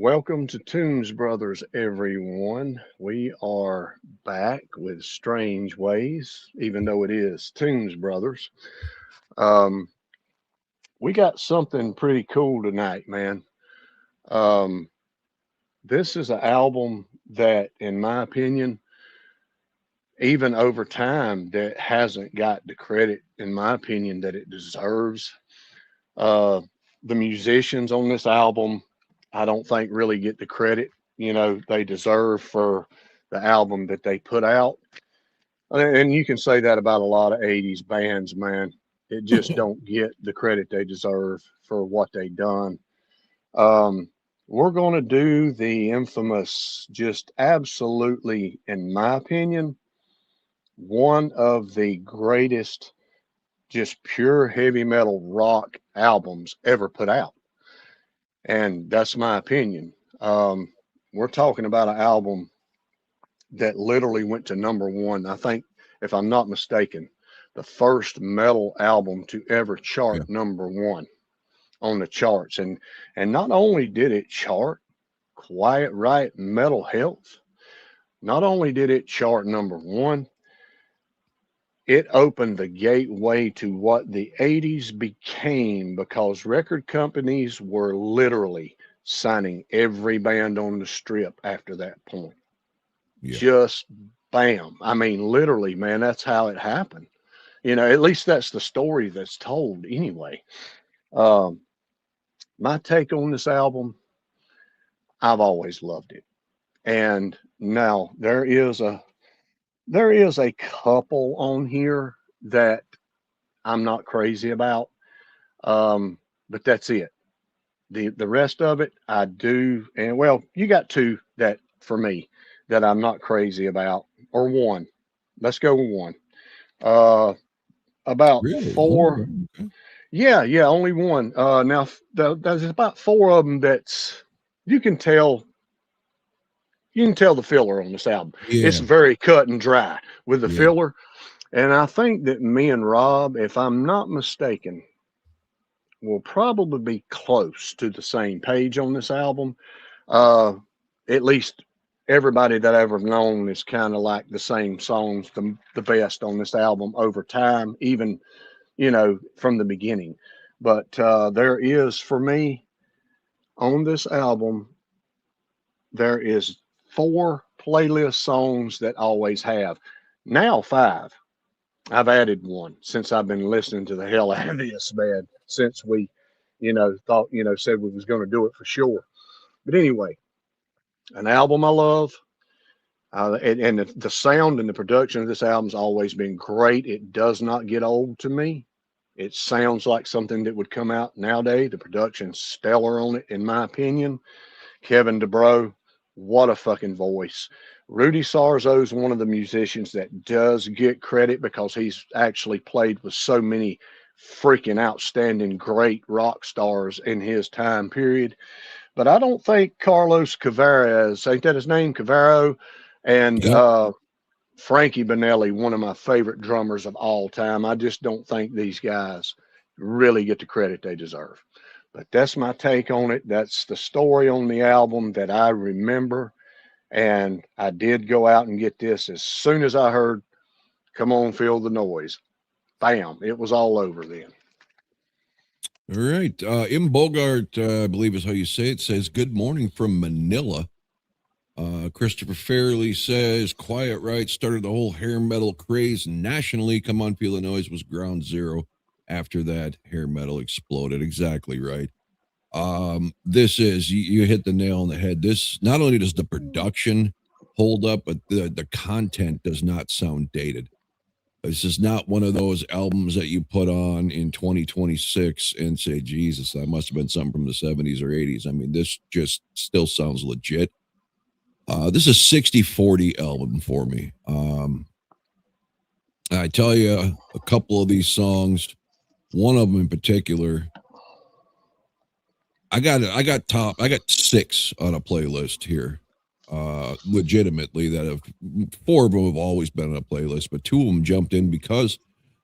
Welcome to Tunes Brothers, everyone. We are back with Strange Ways, even though it is Tunes Brothers. Um, we got something pretty cool tonight, man. Um, this is an album that, in my opinion, even over time, that hasn't got the credit, in my opinion, that it deserves. Uh, the musicians on this album, I don't think really get the credit, they deserve for the album that they put out. And you can say that about a lot of 80s bands, man. It just don't get the credit they deserve for what they done. Um, we're going to do the infamous, just absolutely, in my opinion, one of the greatest, just pure heavy metal rock albums ever put out. And that's my opinion. We're talking about an album that literally went to number one. I think, if I'm not mistaken, the first metal album to ever Yeah. chart number one on the charts. And not only did it chart Quiet Riot Metal Health, not only did it chart number one, it opened the gateway to what the 80s became because record companies were literally signing every band on the strip after that point. Yeah. Just bam. I mean, literally, man, that's how it happened. At least that's the story that's told anyway. Um, my take on this album, I've always loved it. And now there is a couple on here that I'm not crazy about. But that's it. The rest of it I do, and well, you got two that for me that I'm not crazy about, or one. Let's go with one. Uh, about Really? Only four. one? Okay. Yeah, only one. Now there's about four of them that's you can tell you can tell the filler on this album. It's Yeah. very cut and dry with the Yeah. filler, and I think that me and Rob, if I'm not mistaken, will probably be close to the same page on this album. Uh, at least everybody that I've ever known is kind of like the same songs, the best on this album over time, even from the beginning. But there is, for me, on this album, there is four playlist songs that always have. Now five. I've added one since I've been listening to the hell out of this, man. Since we, thought, said we was going to do it for sure. But anyway, an album I love. And the sound and the production of this album's always been great. It does not get old to me. It sounds like something that would come out nowadays. The production's stellar on it, in my opinion. Kevin DeBro, what a fucking voice. Rudy Sarzo is one of the musicians that does get credit because he's actually played with so many freaking outstanding great rock stars in his time period. But I don't think Carlos Cavares, ain't that his name? Cavaro, and Yep. Frankie Bonelli, one of my favorite drummers of all time. I just don't think these guys really get the credit they deserve. But that's my take on it. That's the story on the album that I remember. And I did go out and get this as soon as I heard Come On, Feel the Noise. Bam, it was all over then. All right. M. Bogart, I believe is how you say it, says, "Good morning from Manila." Christopher Fairley says, "Quiet Riot started the whole hair metal craze nationally. Come On, Feel the Noise was ground zero. After that, hair metal exploded." Exactly right. This is, you hit the nail on the head. This, not only does the production hold up, but the content does not sound dated. This is not one of those albums that you put on in 2026 and say, Jesus, that must have been something from the 70s or 80s. I mean, this just still sounds legit. This is a 60-40 album for me. I tell you, a couple of these songs, one of them in particular, I got six on a playlist here. Legitimately, that have, four of them have always been on a playlist, but two of them jumped in because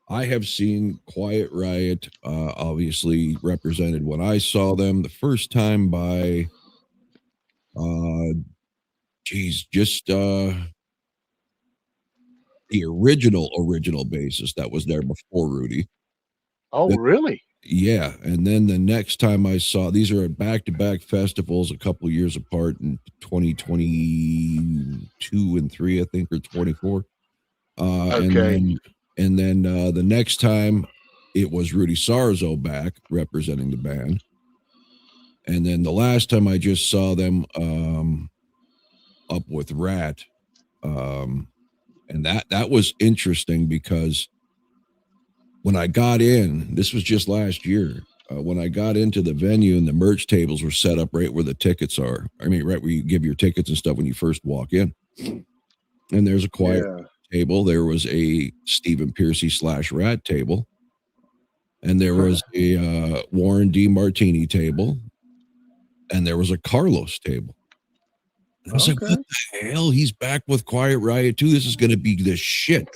I have seen Quiet Riot, obviously represented when I saw them the first time by Geez, just the original bassist that was there before Rudy. Oh, really? Yeah, and then the next time I saw, these are at back-to-back festivals a couple of years apart in 2022 and 3, I think, or 24. Okay. And then the next time it was Rudy Sarzo back representing the band. And then the last time I just saw them up with Rat. And that was interesting because when I got in, this was just last year. When I got into the venue and the merch tables were set up right where the tickets are. I mean, right where you give your tickets and stuff when you first walk in. And there's a quiet table. There was a Stephen Piercy / Rat table. And there was a Warren D. Martini table. And there was a Carlos table. And I was like, what the hell? He's back with Quiet Riot too. This is going to be the shit.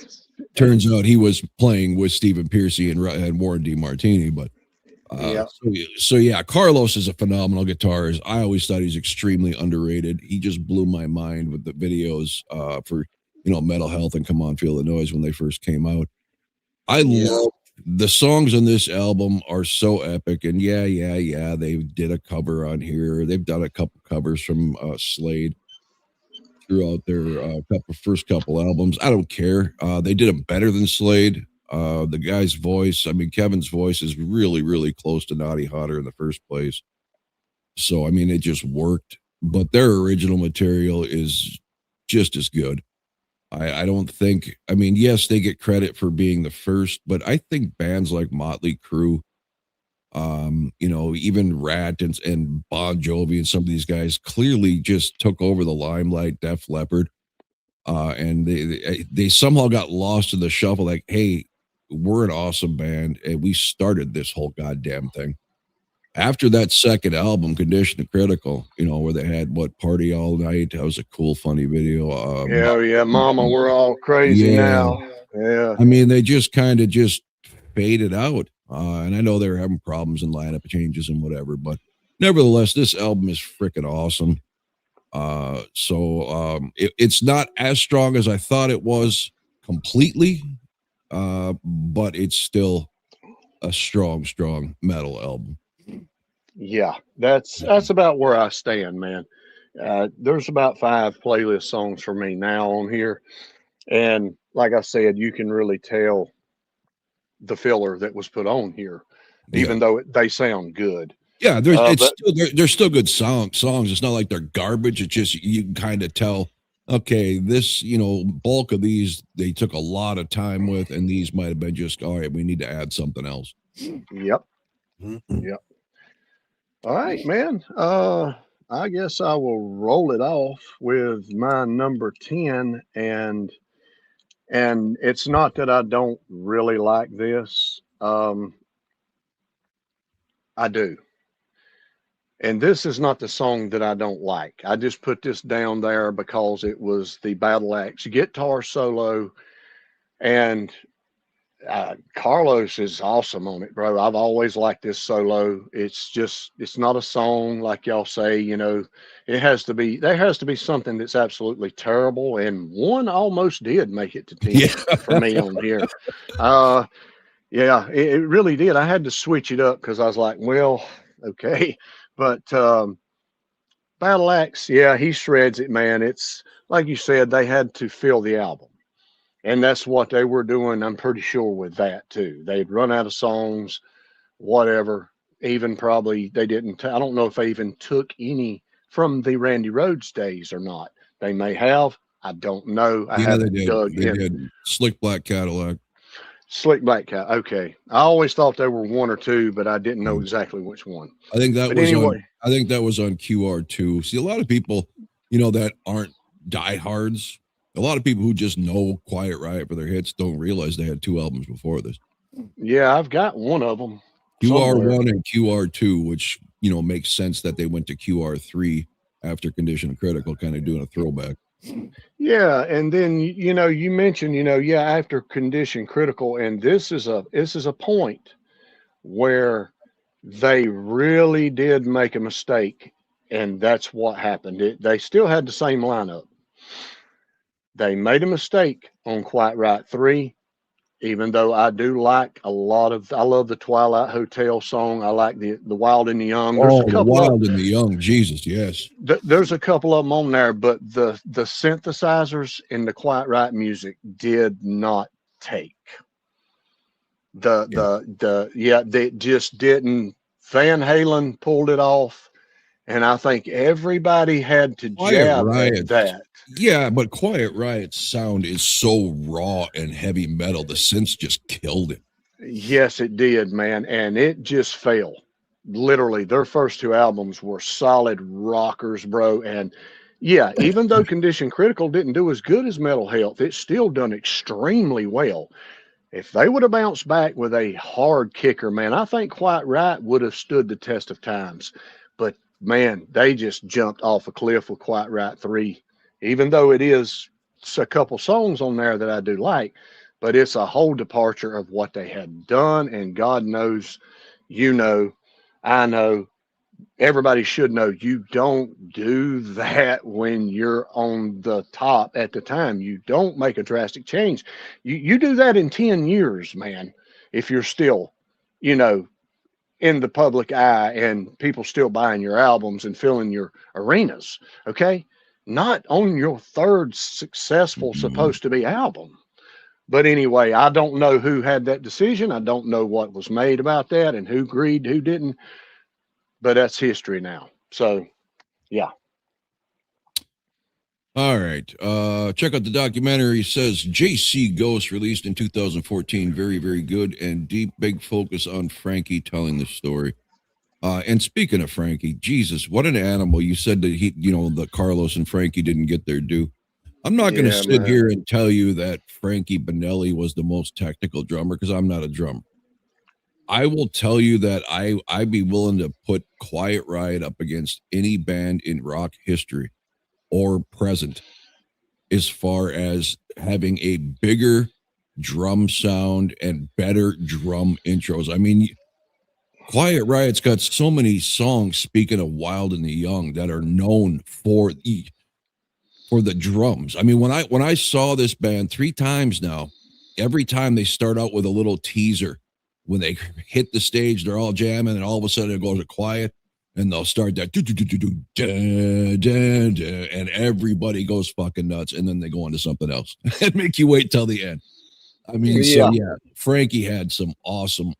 Turns out he was playing with Stephen Piercy and Warren D. Martini. But so yeah, Carlos is a phenomenal guitarist. I always thought he's extremely underrated. He just blew my mind with the videos for Metal Health and Come On Feel the Noise when they first came out. I love the songs on this album are so epic. And yeah, they did a cover on here. They've done a couple covers from Slade throughout their first couple albums. I don't care. They did them better than Slade. The guy's voice, I mean, Kevin's voice is really, really close to Naughty Hodder in the first place. So, I mean, it just worked. But their original material is just as good. I don't think, I mean, yes, they get credit for being the first, but I think bands like Motley Crue, even Rat and Bon Jovi and some of these guys clearly just took over the limelight, Def Leppard. And they somehow got lost in the shuffle. Like, hey, we're an awesome band, and we started this whole goddamn thing. After that second album, Condition of Critical, where they had Party All Night. That was a cool, funny video. Mama, we're all crazy now. Yeah. I mean, they just kind of just faded out. And I know they're having problems in lineup changes and whatever, but nevertheless, this album is freaking awesome. It's not as strong as I thought it was completely, but it's still a strong metal album. Yeah, that's about where I stand, man. There's about 5 playlist songs for me now on here. And like I said, you can really tell the filler that was put on here, even though they sound good. Yeah, they're still good songs. It's not like they're garbage. It's just you can kind of tell, okay, this, bulk of these they took a lot of time with, and these might have been just, all right, we need to add something else. Yep. Yep. All right, man. I guess I will roll it off with my number 10, and it's not that I don't really like this. I do. And this is not the song that I don't like. I just put this down there because it was the Battle Axe guitar solo, and Carlos is awesome on it, bro. I've always liked this solo. It's not a song like y'all say, there has to be something that's absolutely terrible. And one almost did make it to 10 for me on here. It really did. I had to switch it up because I was like, well, okay. But Battle Axe, he shreds it, man. It's like you said, they had to fill the album. And that's what they were doing, I'm pretty sure, with that too. They'd run out of songs, whatever. Even probably they didn't. I don't know if they even took any from the Randy Rhoads days or not. They may have. I don't know. I haven't dug in. They did. Slick Black Cadillac. Slick Black Cat. Okay, I always thought there were 1 or 2, but I didn't know exactly which one. I think that was anyway. I think that was on QR2. See, a lot of people, that aren't diehards. A lot of people who just know Quiet Riot for their hits don't realize they had 2 albums before this. Yeah, I've got one of them. QR1 and QR2, which makes sense that they went to QR3 after Condition of Critical, kind of doing a throwback. Yeah, and then you mentioned after Condition Critical, and this is a point where they really did make a mistake And that's what happened. They still had the same lineup. They made a mistake on Quite Right 3, even though I do like a lot of, I love the Twilight Hotel song. I like the Wild and the Young. There's a Oh, the couple of, Wild and the Young, Jesus, yes. there's a couple of them on there, but the synthesizers in the Quite Right music did not take. They just didn't. Van Halen pulled it off, and I think everybody had to Quiet jab at Riot. that. Yeah, but Quiet Riot's sound is so raw and heavy metal. The synths just killed it. Yes, it did, man, and it just fell. Literally, their first two albums were solid rockers, bro. And yeah, even though Condition Critical didn't do as good as Metal Health, it's still done extremely well. If they would have bounced back with a hard kicker, man, I think Quite Right would have stood the test of times. But man, they just jumped off a cliff with Quite Right 3, even though it is a couple songs on there that I do like, but it's a whole departure of what they had done. And God knows, you know, I know, everybody should know, you don't do that when you're on the top at the time. You don't make a drastic change. You do that in 10 years, man, if you're still, you know, in the public eye and people still buying your albums and filling your arenas. Okay. Not on your third successful, supposed to be album. But anyway, I don't know who had that decision. I don't know what was made about that and who agreed, who didn't, but that's history now. So, yeah. All right. Check out the documentary. It says JC Ghost, released in 2014. Very, very good and deep. Big focus on Frankie telling the story. And speaking of Frankie, Jesus, what an animal. You said that that Carlos and Frankie didn't get their due. I'm not going to sit here and tell you that Frankie Bonelli was the most technical drummer, because I'm not a drummer. I will tell you that I'd be willing to put Quiet Riot up against any band in rock history or present, as far as having a bigger drum sound and better drum intros. I mean, Quiet Riot's got so many songs, speaking of Wild and the Young, that are known for the drums. I mean, when I saw this band 3 times now, every time they start out with a little teaser. When they hit the stage, they're all jamming, and all of a sudden it goes to quiet, and they'll start that and everybody goes fucking nuts, and then they go into something else and make you wait till the end. I mean, yeah. So yeah, Frankie had some awesome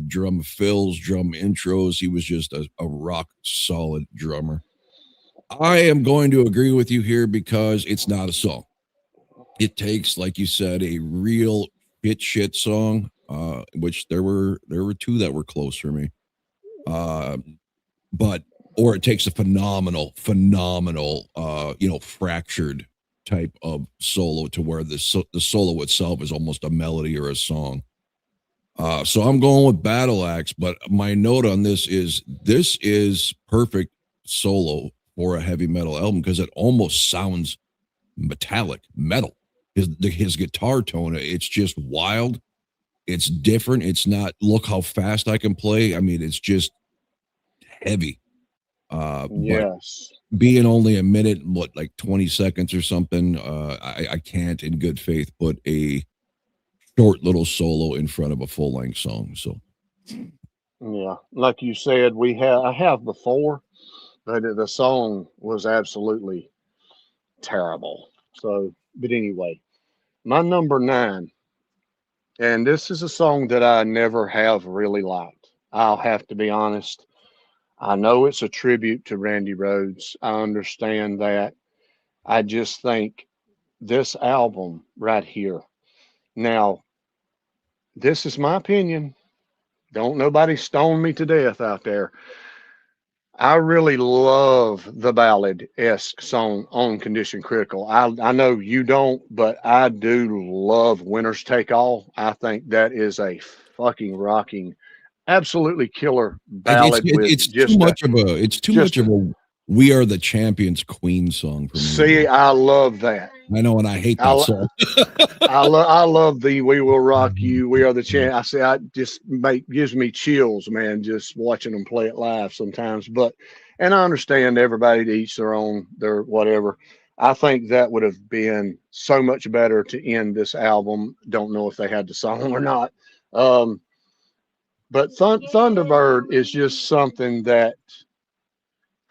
drum fills, drum intros. He was just a rock solid drummer. I am going to agree with you here, because it's not a song. It takes, like you said, a real shit song, which there were 2 that were close for me. Or it takes a phenomenal, fractured type of solo to where the solo itself is almost a melody or a song. So I'm going with Battle Axe, but my note on this is perfect solo for a heavy metal album, because it almost sounds metallic, metal. His guitar tone, it's just wild. It's different. It's not, look how fast I can play. I mean, it's just heavy. Yes. But being only a minute, like 20 seconds or something, I can't in good faith put a short little solo in front of a full-length song. So yeah, like you said, I have before, but the song was absolutely terrible. So, but anyway, my number 9, and this is a song that I never have really liked. I'll have to be honest. I know it's a tribute to Randy Rhoads. I understand that. I just think this album right here. Now, this is my opinion. Don't nobody stone me to death out there. I really love the ballad-esque song on Condition Critical. I know you don't, but I do love Winners Take All. I think that is a fucking rocking, absolutely killer ballad. It's too much of a We Are the Champions Queen song for me. See, I love that. I know, and I hate that song. I love the We Will Rock You, We Are the Champ. I say, gives me chills, man, just watching them play it live sometimes. But And I understand everybody to each their own, their whatever. I think that would have been so much better to end this album. Don't know if they had the song or not. Um, but Thunderbird is just something that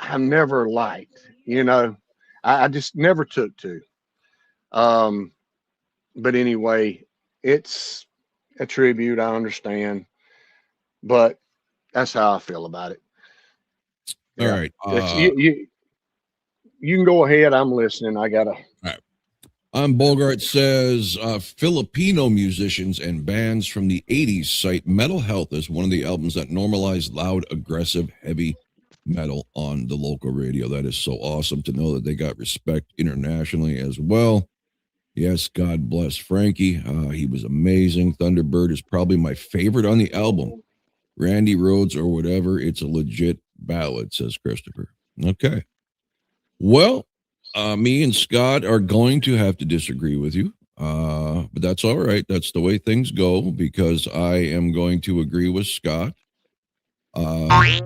I never liked. I just never took to. Um, but anyway, it's a tribute. I understand, but that's how I feel about it. All Yeah, right. it's you can go ahead. I'm listening. I gotta. All right. Bogart says Filipino musicians and bands from the 80s cite Mental Health as one of the albums that normalized loud, aggressive, heavy metal on the local radio. That is so awesome to know that they got respect internationally as well. Yes, God bless Frankie. He was amazing. Thunderbird is probably my favorite on the album. Randy Rhoads or whatever. It's a legit ballad, says Christopher. Okay. Well, me and Scott are going to have to disagree with you. But that's all right. That's the way things go because I am going to agree with Scott. It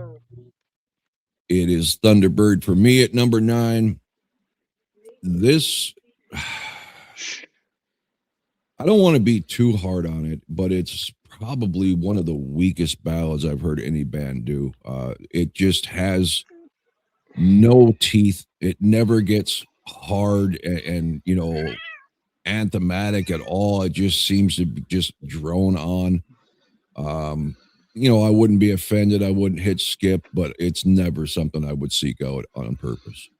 is Thunderbird for me at number 9. This, I don't want to be too hard on it, but it's probably one of the weakest ballads I've heard any band do. It just has no teeth. It never gets hard and anthematic at all. It just seems to be just drone on. I wouldn't be offended. I wouldn't hit skip, but it's never something I would seek out on purpose.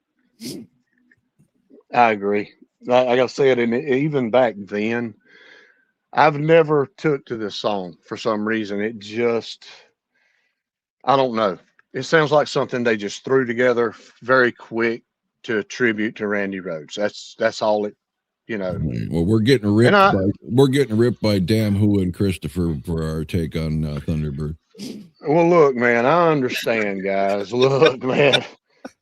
I agree. I gotta say it, and even back then, I've never took to this song for some reason. It just, I don't know. It sounds like something they just threw together very quick to attribute to Randy Rhoads. That's all it, Well, we're getting ripped by Damn Who and Christopher for our take on Thunderbird. Well, look, man, I understand, guys. Look, man.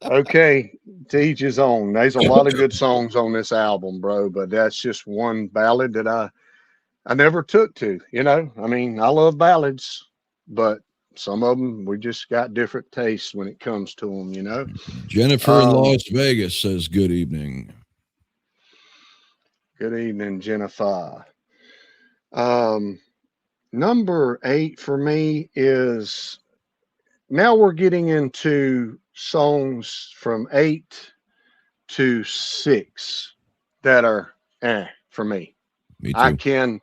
Okay, to each his own. There's a lot of good songs on this album, bro, but that's just one ballad that I never took to. I mean, I love ballads, but some of them we just got different tastes when it comes to them. Jennifer in Las Vegas says good evening. Good evening, Jennifer. Number 8 for me is, now we're getting into songs from 8 to 6 that are for me. Me too. I can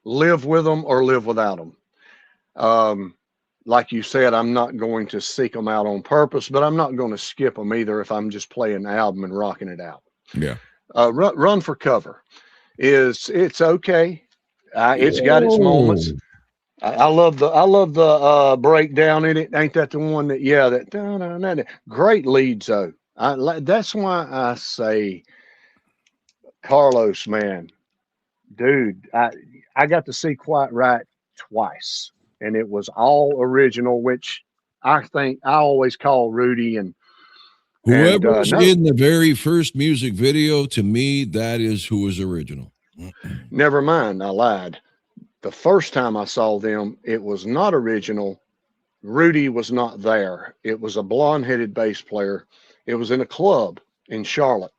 live with them or live without them. Like you said, I'm not going to seek them out on purpose, but I'm not going to skip them either if I'm just playing the album and rocking it out. Yeah. Run for Cover it's okay. It's got its moments. I love the breakdown in it. Ain't that the one that great leads though. That's why I say Carlos, man, dude. I got to see Quite Right twice, and it was all original, which I think I always call Rudy and whoever's in the very first music video. To me, that is who is original. Never mind, I lied. The first time I saw them, it was not original. Rudy was not there. It was a blonde-headed bass player. It was in a club in Charlotte.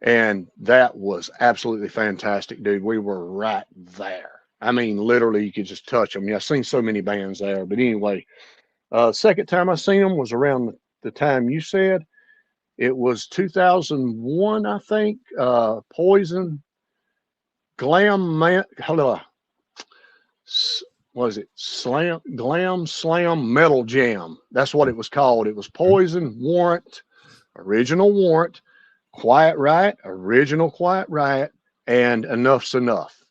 And that was absolutely fantastic, dude. We were right there. I mean, literally, you could just touch them. Yeah, I've seen so many bands there. But anyway, second time I seen them was around the time you said. It was 2001, I think. Poison, Glam Man. Hello. Was it Glam Slam Metal Jam? That's what it was called. It was Poison, Warrant, original Warrant, Quiet Riot, original Quiet Riot, and Enough's Enough.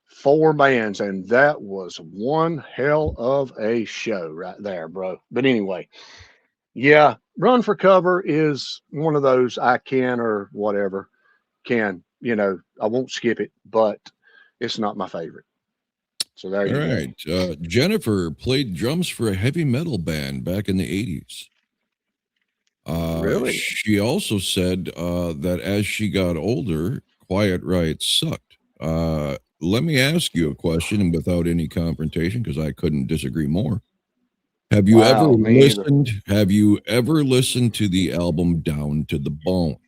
4 bands, and that was one hell of a show right there, bro. But anyway, yeah, Run for Cover is one of those I can or whatever can, I won't skip it, but it's not my favorite. So there you go. Jennifer played drums for a heavy metal band back in the 80s. Really? She also said that as she got older, Quiet Riot sucked. Let me ask you a question, and without any confrontation, because I couldn't disagree more. Have you ever Wow, me either. listened? Have you ever listened to the album Down to the Bone?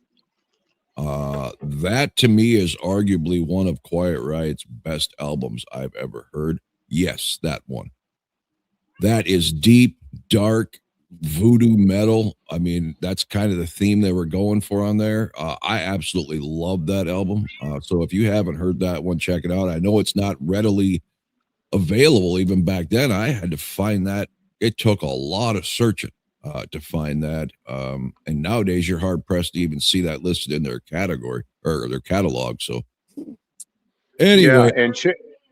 That to me is arguably one of Quiet Riot's best albums I've ever heard. Yes, that one. That is deep, dark, voodoo metal. I mean, that's kind of the theme they were going for on there. I absolutely love that album. So if you haven't heard that one, check it out. I know it's not readily available even back then. I had to find that. It took a lot of searching to find that. And nowadays, you're hard pressed to even see that listed in their category or their catalog. So Yeah, anyway,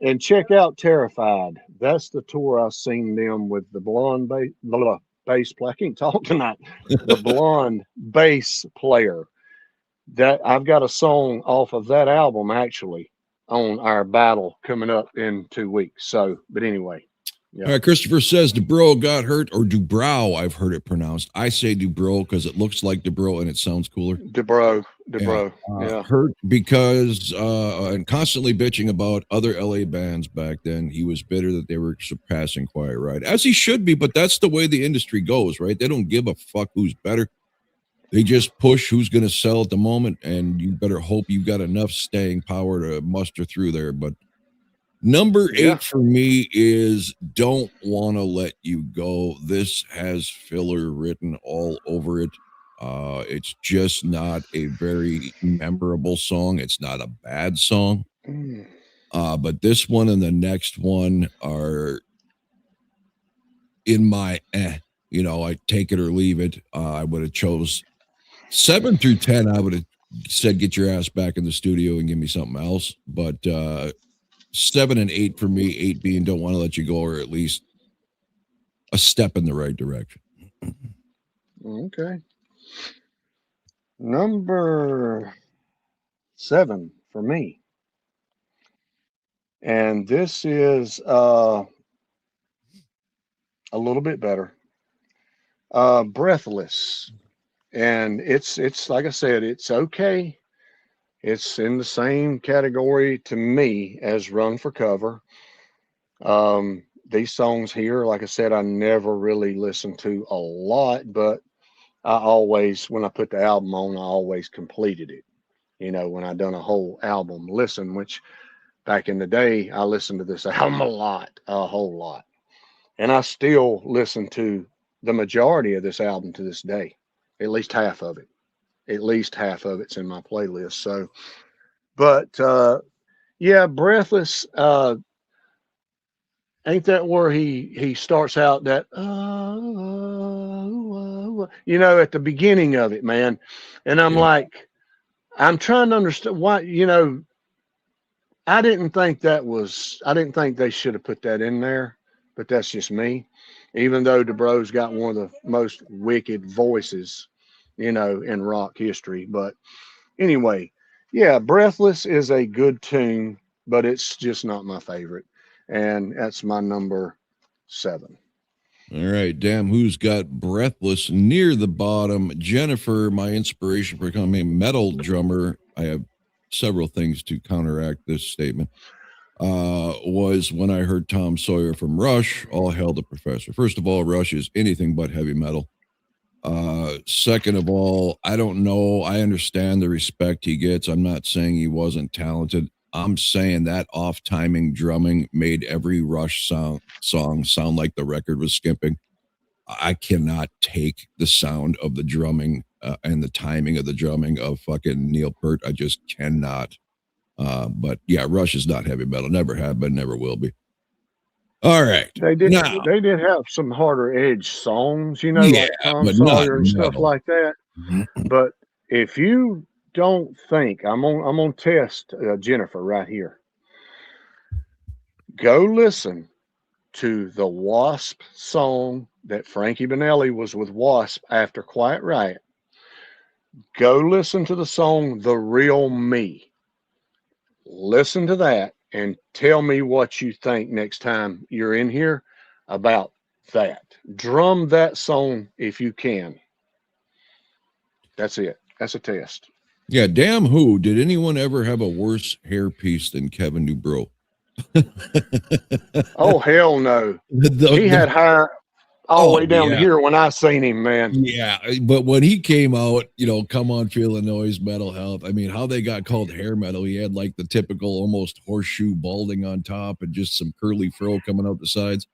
and check out Terrified. That's the tour I've seen them with the blonde bass player. I can't talk tonight. The blonde bass player. That I've got a song off of that album actually on our battle coming up in 2 weeks. So, but anyway, all yeah. right, Christopher says Dubrow got hurt, or Dubrow, I've heard it pronounced. I say Dubrow because it looks like Dubrow and it sounds cooler. Dubrow, yeah. Hurt because and constantly bitching about other LA bands back then. He was bitter that they were surpassing Quiet Riot, as he should be, but that's the way the industry goes, right? They don't give a fuck who's better. They just push who's going to sell at the moment, and you better hope you've got enough staying power to muster through there. But number 8 for me is Don't Want to Let You Go. This has filler written all over it. It's just not a very memorable song. It's not a bad song. But this one and the next one are in my I take it or leave it. I would have chose 7 through 10. I would have said, get your ass back in the studio and give me something else. But 7 and 8 for me, 8 being Don't Want to Let You Go, or at least a step in the right direction. Okay. Number 7 for me. And this is a little bit better. Breathless. And it's like I said, it's okay. It's in the same category to me as Run for Cover. These songs here, like I said, I never really listened to a lot, but I always, when I put the album on, I always completed it. When I done a whole album listen, which back in the day, I listened to this album a whole lot. And I still listen to the majority of this album to this day, at least half of it. At least half of it's in my playlist. So, but yeah, Breathless. Ain't that where he starts out that at the beginning of it, man? And I'm like, I'm trying to understand why. I didn't think they should have put that in there, but that's just me. Even though Dubrow's got one of the most wicked voices, in rock history. But anyway, yeah, Breathless is a good tune, but it's just not my favorite. And that's my number 7. All right, damn, who's got Breathless near the bottom? Jennifer, my inspiration for becoming a metal drummer. I have several things to counteract this statement. Was when I heard Tom Sawyer from Rush, All Hail the Professor. First of all, Rush is anything but heavy metal. Second of all, I don't know. I understand the respect he gets. I'm not saying he wasn't talented. I'm saying that off-timing drumming made every Rush song sound like the record was skipping. I cannot take the sound of the drumming and the timing of the drumming of fucking Neil Peart. I just cannot. But yeah, Rush is not heavy metal. Never have been, never will be. All right. They did have some harder edge songs, Yeah, like Tom but Sawyer and metal. stuff like that. But if you don't think, I'm on test Jennifer right here. Go listen to the Wasp song that Frankie Banelli was with Wasp after Quiet Riot. Go listen to the song The Real Me. Listen to that and tell me what you think next time you're in here about that. Drum that song if you can. That's it. That's a test. Yeah, damn who. Did anyone ever have a worse hairpiece than Kevin Dubrow? Oh, hell no. He had hair. all the Oh way down to yeah. here when I seen him, man. Yeah, but when he came out, come on, feel the noise, metal health. I mean, how they got called hair metal. He had like the typical almost horseshoe balding on top and just some curly fro coming out the sides.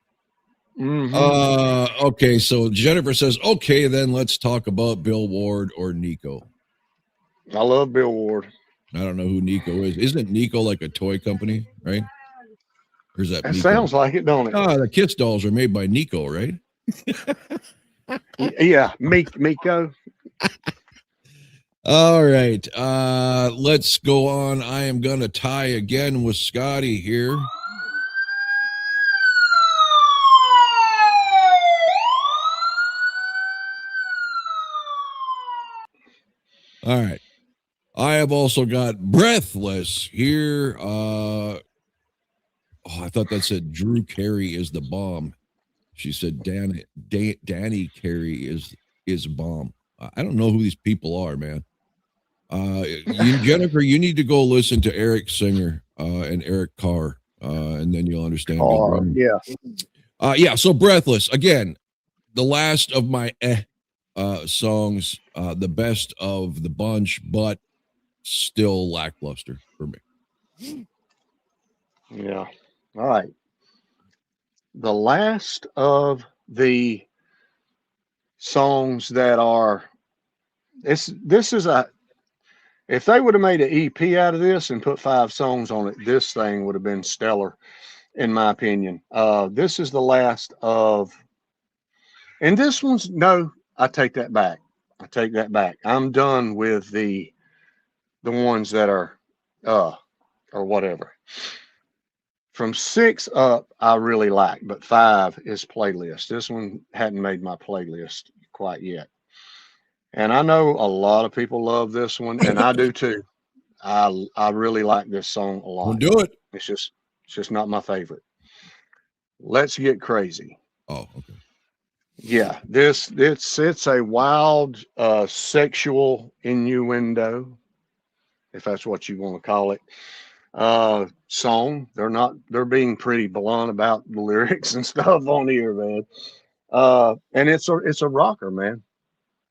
Okay, so Jennifer says, okay, then let's talk about Bill Ward or Nico. I love Bill Ward. I don't know who Nico is. Isn't Nico like a toy company, right? Or is that It Nico? sounds like it, don't it? The Kiss dolls are made by Nico, right? Yeah, Miko. All right. Let's go on. I am gonna tie again with Scotty here. All right. I have also got Breathless here. I thought that said Drew Carey is the bomb. She said Danny Carey is bomb. I don't know who these people are, man. Jennifer, you need to go listen to Eric Singer and Eric Carr, and then you'll understand. Yeah. So Breathless again, the last of my songs, the best of the bunch, but still lackluster for me. Yeah. All right. The last of the songs that are this is a if they would have made an EP out of this and put 5 songs on it, this thing would have been stellar, in my opinion. This is the last of, and this one's no, I take that back. I'm done with the ones that are or whatever. From 6 up, I really like, but 5 is playlist. This one hadn't made my playlist quite yet. And I know a lot of people love this one, and I do too. I really like this song a lot. We'll do it. It's just not my favorite. Let's Get Crazy. Oh, okay. Yeah, it's a wild sexual innuendo, if that's what you want to call it. Song. They're being pretty blunt about the lyrics and stuff on here, man. And it's a rocker, man.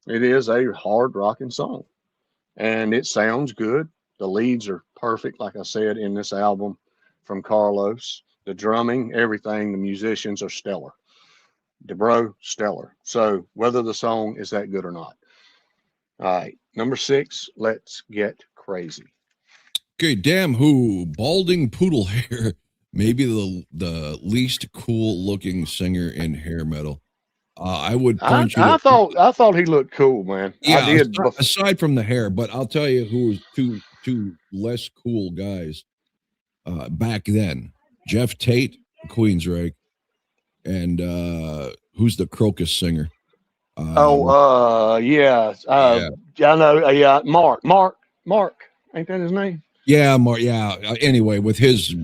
It is a hard rocking song, and it sounds good. The leads are perfect, like I said, in this album from Carlos. The drumming, everything, the musicians are stellar. DeBro, stellar. So whether the song is that good or not. All right, number 6, Let's Get Crazy. Okay, damn who, balding poodle hair, maybe the least cool looking singer in hair metal. I would point I thought he looked cool, man. Yeah, I did. Aside from the hair, but I'll tell you who was two less cool guys back then. Jeff Tate, Queensryche, and who's the Crocus singer? Yeah. I know. Yeah, Mark. Ain't that his name? Yeah, Mark. Yeah. Anyway, with his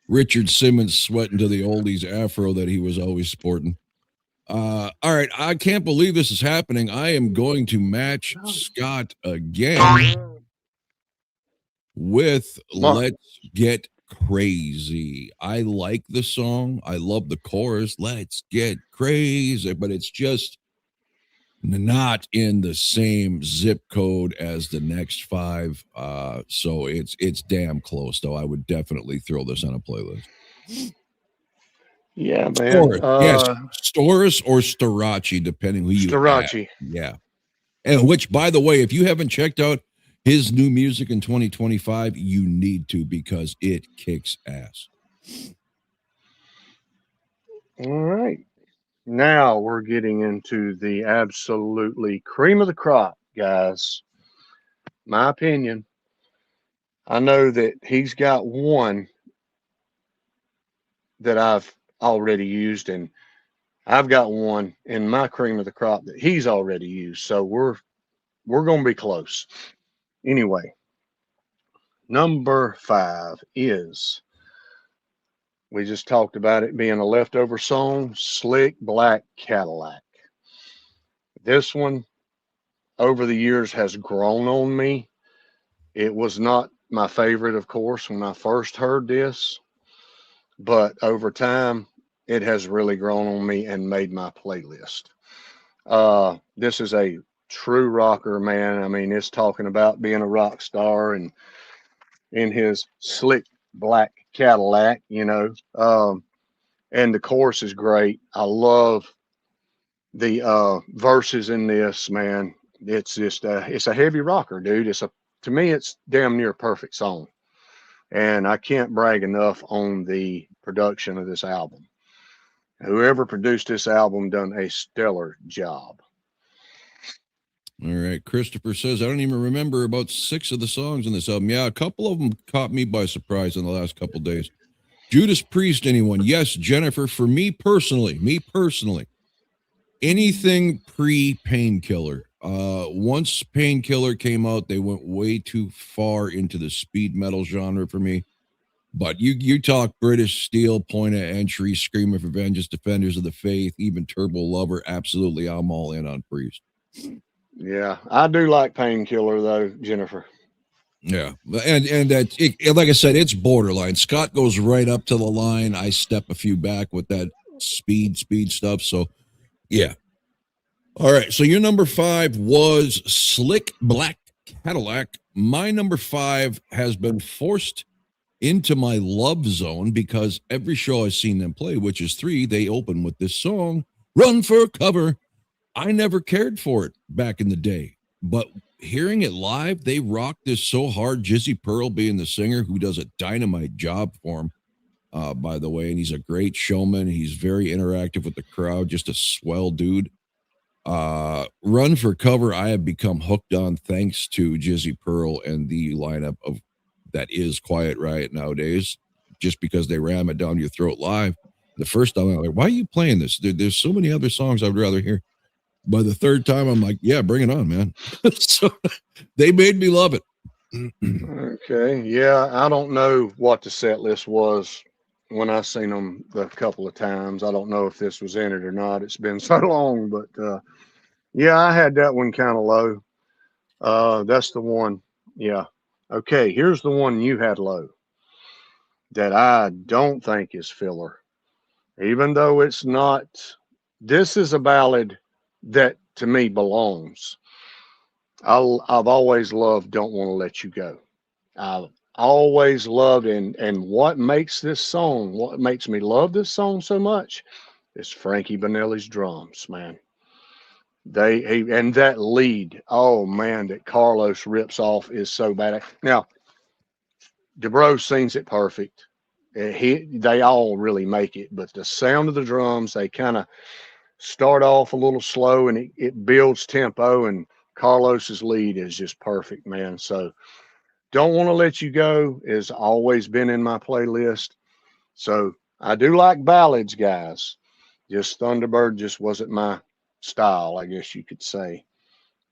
Richard Simmons sweating to the oldies afro that he was always sporting. All right, I can't believe this is happening. I am going to match Scott again with Let's Get Crazy. I like the song. I love the chorus. Let's get crazy, but it's just not in the same zip code as the next 5. So it's damn close, though. I would definitely throw this on a playlist. Yeah, man. Yes, Storis or Storace, depending who you Storace. Yeah. And which, by the way, if you haven't checked out his new music in 2025, you need to, because it kicks ass. All right. Now we're getting into the absolutely cream of the crop, guys. My opinion. I know that he's got one that I've already used, and I've got one in my cream of the crop that he's already used. So we're going to be close. Anyway, number 5 is, we just talked about it being a leftover song, Slick Black Cadillac. This one over the years has grown on me. It was not my favorite, of course, when I first heard this, but over time it has really grown on me and made my playlist. This is a true rocker, man. I mean, it's talking about being a rock star and in his slick black Cadillac, you know. And the chorus is great. I love the verses in this, man. It's just it's a heavy rocker, dude. To me, it's damn near a perfect song, and I can't brag enough on the production of this album. Whoever produced this album done a stellar job. All right. Christopher says, I don't even remember about 6 of the songs in this album. Yeah, a couple of them caught me by surprise in the last couple of days. Judas Priest, anyone? Yes, Jennifer. For me personally, anything pre-Painkiller. Once Painkiller came out, they went way too far into the speed metal genre for me. But you talk British Steel, Point of Entry, Scream of Vengeance, Defenders of the Faith, even Turbo Lover. Absolutely, I'm all in on Priest. Yeah, I do like Painkiller though, Jennifer. Yeah, and that like I said, it's borderline. Scott goes right up to the line. I step a few back with that speed stuff. So, yeah. All right. So your number 5 was Slick Black Cadillac. My number 5 has been forced into my love zone because every show I've seen them play, which is 3, they open with this song, Run for Cover. I never cared for it back in the day, but hearing it live, they rock this so hard. Jizzy Pearl being the singer, who does a dynamite job for him, by the way, and he's a great showman. He's very interactive with the crowd, just a swell dude. Run for Cover, I have become hooked on thanks to Jizzy Pearl and the lineup of that is Quiet Riot nowadays, just because they ram it down your throat live. The first time I'm like, why are you playing this? There's so many other songs I would rather hear. By the third time, I'm like, yeah, bring it on, man. So they made me love it. Okay. Yeah, I don't know what the set list was when I seen them a couple of times. I don't know if this was in it or not. It's been so long, but yeah, I had that one kind of low. That's the one. Yeah. Okay, here's the one you had low that I don't think is filler, even though it's not. This is a ballad that to me belongs. I've always loved Don't Want to Let You Go. I've always loved, and what makes this song, what makes me love this song so much is Frankie Banelli's drums, man. And that lead, oh man, that Carlos rips off is so bad. Now, DeBro sings it perfect. They all really make it, but the sound of the drums, they kind of start off a little slow and it builds tempo, and Carlos's lead is just perfect, man. So Don't Want to Let You Go has always been in my playlist. So I do like ballads, guys. Just Thunderbird just wasn't my style, I guess you could say.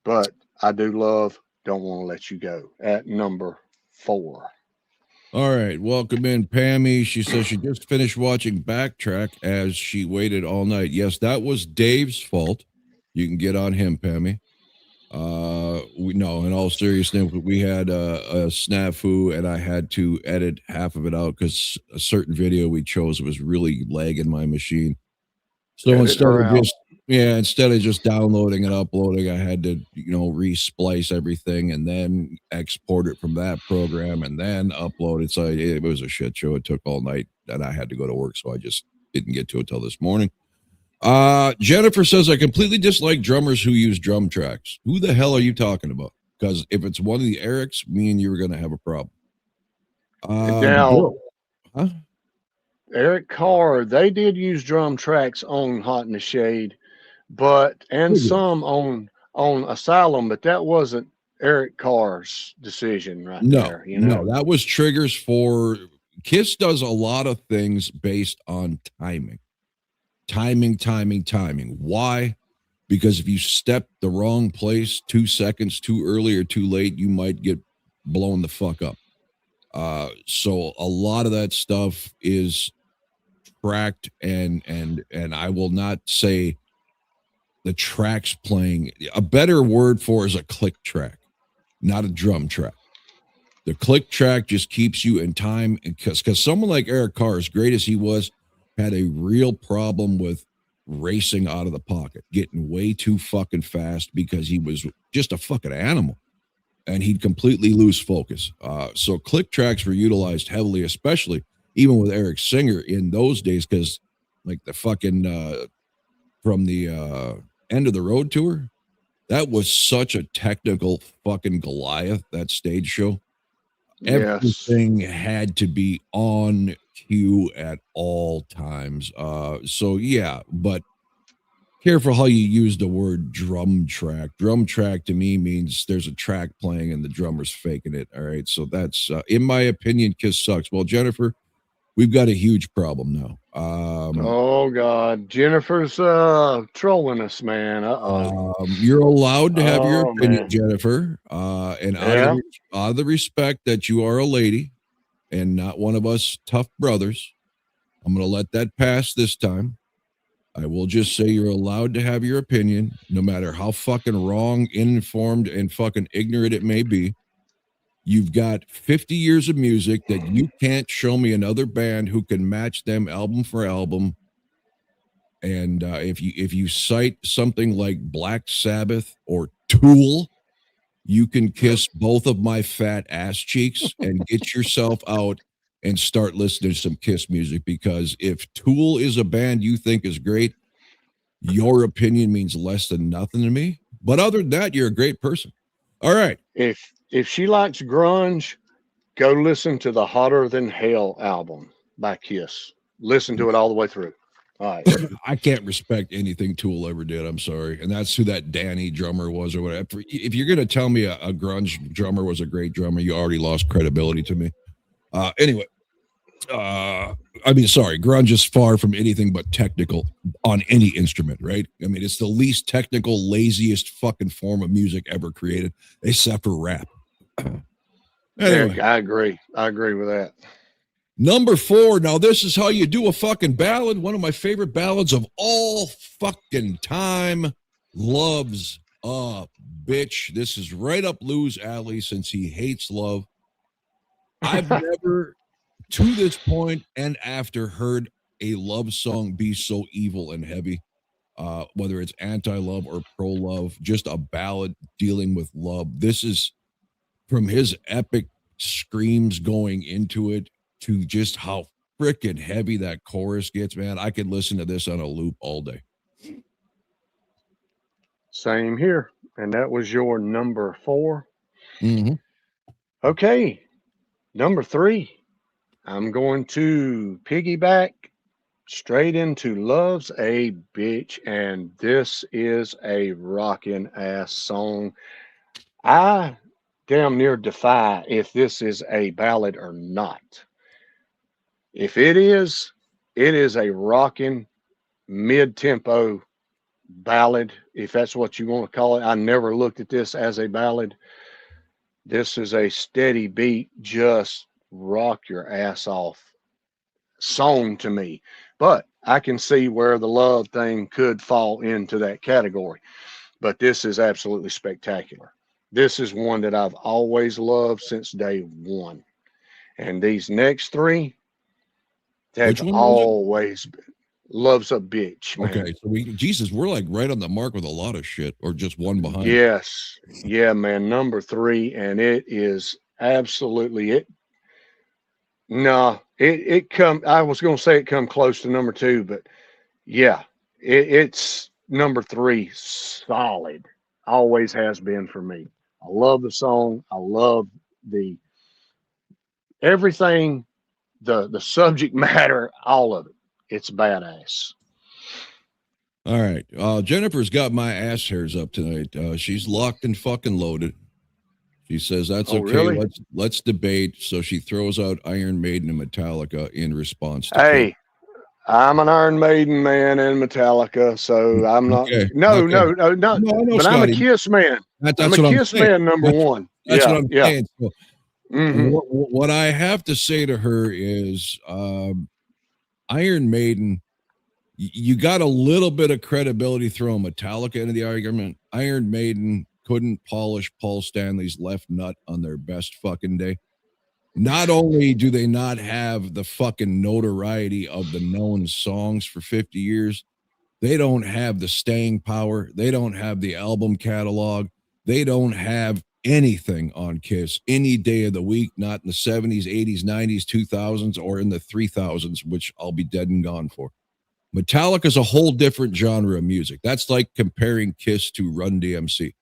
But I do love Don't Want to Let You Go at number 4. All right. Welcome in, Pammy. She says she just finished watching Backtrack as she waited all night. Yes, that was Dave's fault. You can get on him, Pammy. In all seriousness, we had a snafu and I had to edit half of it out because a certain video we chose was really lagging my machine. So instead of just downloading and uploading, I had to, re-splice everything and then export it from that program and then upload it. So it was a shit show. It took all night and I had to go to work. So I just didn't get to it till this morning. Jennifer says, I completely dislike drummers who use drum tracks. Who the hell are you talking about? Because if it's one of the Erics, me and you are going to have a problem. Eric Carr, they did use drum tracks on Hot in the Shade, some on Asylum, but that wasn't Eric Carr's decision there. No, that was triggers for Kiss. Does a lot of things based on timing. Why? Because if you step the wrong place 2 seconds too early or too late, you might get blown the fuck up. So a lot of that stuff is tracked and I will not say the track's playing. A better word for is a click track, not a drum track. The click track just keeps you in time, because someone like Eric Carr, as great as he was, had a real problem with racing out of the pocket, getting way too fucking fast because he was just a fucking animal and he'd completely lose focus. So click tracks were utilized heavily, especially even with Eric Singer in those days, because like the fucking from the End of the Road tour, that was such a technical fucking Goliath, that stage show. Yes. Everything had to be on cue at all times. So yeah, but careful how you use the word drum track. Drum track to me means there's a track playing and the drummer's faking it. All right. So that's, in my opinion, Kiss sucks. Well, Jennifer, we've got a huge problem now. Oh God, Jennifer's trolling us, man. You're allowed to have your Oh opinion, man. Jennifer. And Yeah. out of the respect that you are a lady and not one of us tough brothers, I'm going to let that pass this time. I will just say you're allowed to have your opinion, no matter how fucking wrong, uninformed, and fucking ignorant it may be. You've got 50 years of music that you can't show me another band who can match them album for album. And if you cite something like Black Sabbath or Tool, you can kiss both of my fat ass cheeks and get yourself out and start listening to some Kiss music, because if Tool is a band you think is great, your opinion means less than nothing to me. But other than that, you're a great person. All right. If she likes grunge, go listen to the Hotter Than Hell album by Kiss. Listen to it all the way through. All right. I can't respect anything Tool ever did. I'm sorry. And that's who that Danny drummer was or whatever. If you're going to tell me a grunge drummer was a great drummer, you already lost credibility to me. Anyway, I mean, sorry, grunge is far from anything but technical on any instrument, right? I mean, it's the least technical, laziest fucking form of music ever created, except for rap. Anyway. I agree. I agree with that. Number 4. Now, this is how you do a fucking ballad. One of my favorite ballads of all fucking time. Love's a Bitch. This is right up Lou's alley since he hates love. I've never, to this point and after, heard a love song be so evil and heavy. Whether it's anti-love or pro-love, just a ballad dealing with love. This is from his epic screams going into it to just how freaking heavy that chorus gets, man. I could listen to this on a loop all day. Same here. And that was your number 4. Mm-hmm. Okay. Number 3. I'm going to piggyback straight into Love's a Bitch. And this is a rockin' ass song. I damn near defy if this is a ballad or not. If it is a rockin' mid-tempo ballad, if that's what you want to call it. I never looked at this as a ballad. This is a steady beat, just rock your ass off song to me. But I can see where the love thing could fall into that category. But this is absolutely spectacular. This is one that I've always loved since day one. And these next 3 have always been. Love's a Bitch, man. Okay, so Jesus, we're like right on the mark with a lot of shit, or just one behind. Yes. Yeah, man. Number 3, and it is absolutely it. No, it come. I was gonna say it come close to number 2, but yeah, it's number 3, solid. Always has been for me. I love the song. I love the everything, the subject matter, all of it. It's badass. All right. Jennifer's got my ass hairs up tonight. She's locked and fucking loaded. She says that's okay. Really? Let's debate. So she throws out Iron Maiden and Metallica in response to Hey, I'm an Iron Maiden man and Metallica, so I'm not. Okay. No, Okay. no, no, no. No, But Scotty. I'm a Kiss man. That's I'm a what Kiss I'm saying. man, number 1. That's yeah, what I'm yeah. saying. So, Mm-hmm. what I have to say to her is Iron Maiden, you got a little bit of credibility throwing Metallica into the argument. Iron Maiden couldn't polish Paul Stanley's left nut on their best fucking day. Not only do they not have the fucking notoriety of the known songs for 50 years, they don't have the staying power. They don't have the album catalog. They don't have anything on Kiss any day of the week, not in the 70s, 80s, 90s, 2000s, or in the 3000s, which I'll be dead and gone for. Metallica is a whole different genre of music. That's like comparing Kiss to Run DMC.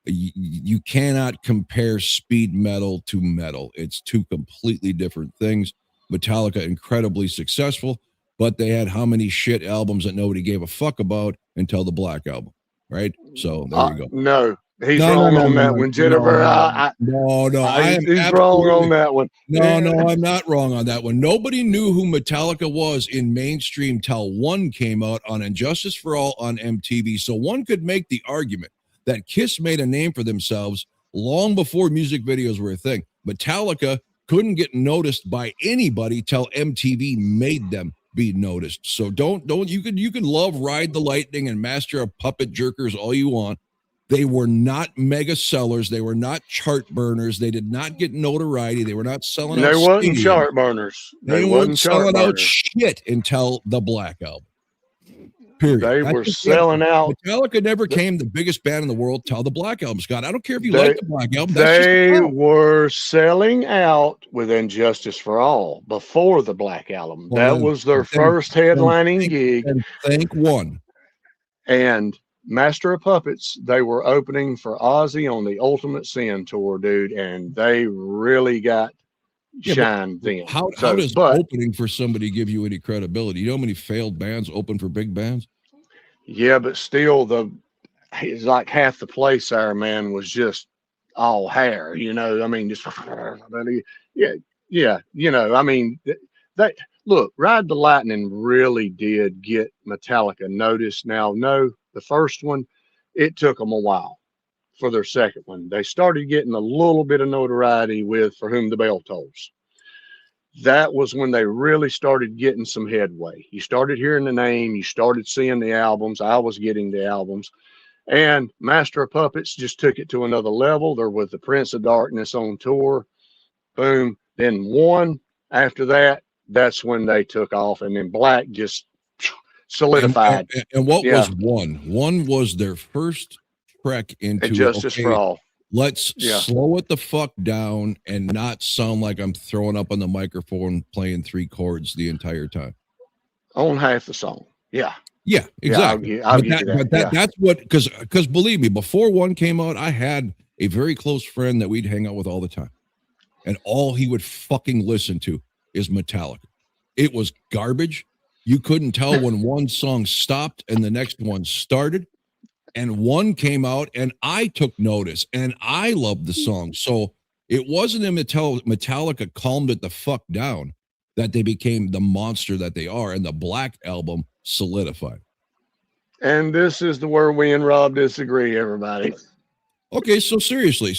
You cannot compare speed metal to metal. It's two completely different things. Metallica, incredibly successful, but they had how many shit albums that nobody gave a fuck about until the Black Album, right? So there you go. No, he's wrong on that one, Jennifer. He's wrong on that one. No, I'm not wrong on that one. Nobody knew who Metallica was in mainstream till One came out on Injustice for All on MTV. So one could make the argument that Kiss made a name for themselves long before music videos were a thing. Metallica couldn't get noticed by anybody till MTV made them be noticed. So you can love Ride the Lightning and Master of Puppet Jerkers all you want. They were not mega sellers. They were not chart burners. They did not get notoriety. They were not selling out. They wasn't chart burners. They weren't selling out shit until the Black Album. Period. They were selling out. Metallica never came the biggest band in the world till the Black Album, Scott. I don't care if you like the Black Album. They were selling out with Injustice for All before the Black Album. That was their first headlining gig. And thank One. And Master of Puppets, they were opening for Ozzy on the Ultimate Sin tour, dude, and they really got shine then. How does opening for somebody give you any credibility? You know how many failed bands open for big bands? Yeah, but still, it's like half the place there, man, was just all hair, you know. I mean, just yeah, you know. I mean, they look. Ride the Lightning really did get Metallica noticed. Now, no, the first one, it took them a while for their second one. They started getting a little bit of notoriety with For Whom the Bell Tolls. That was when they really started getting some headway. You started hearing the name, you started seeing the albums. I was getting the albums. And Master of Puppets just took it to another level. They're with the Prince of Darkness on tour. Boom. Then One, after that, that's when they took off. And then Black just solidified. And what was One? One was their first trek into Injustice for All. Let's slow it the fuck down and not sound like I'm throwing up on the microphone playing 3 chords the entire time. On half the song. Yeah. Yeah, exactly. I'll give you that. That's what, because believe me, before One came out, I had a very close friend that we'd hang out with all the time. And all he would fucking listen to is Metallica. It was garbage. You couldn't tell when one song stopped and the next one started. And One came out and I took notice and I loved the song. So it wasn't until Metallica calmed it the fuck down that they became the monster that they are, and the Black Album solidified. And this is where we and Rob disagree, everybody. Okay, so seriously,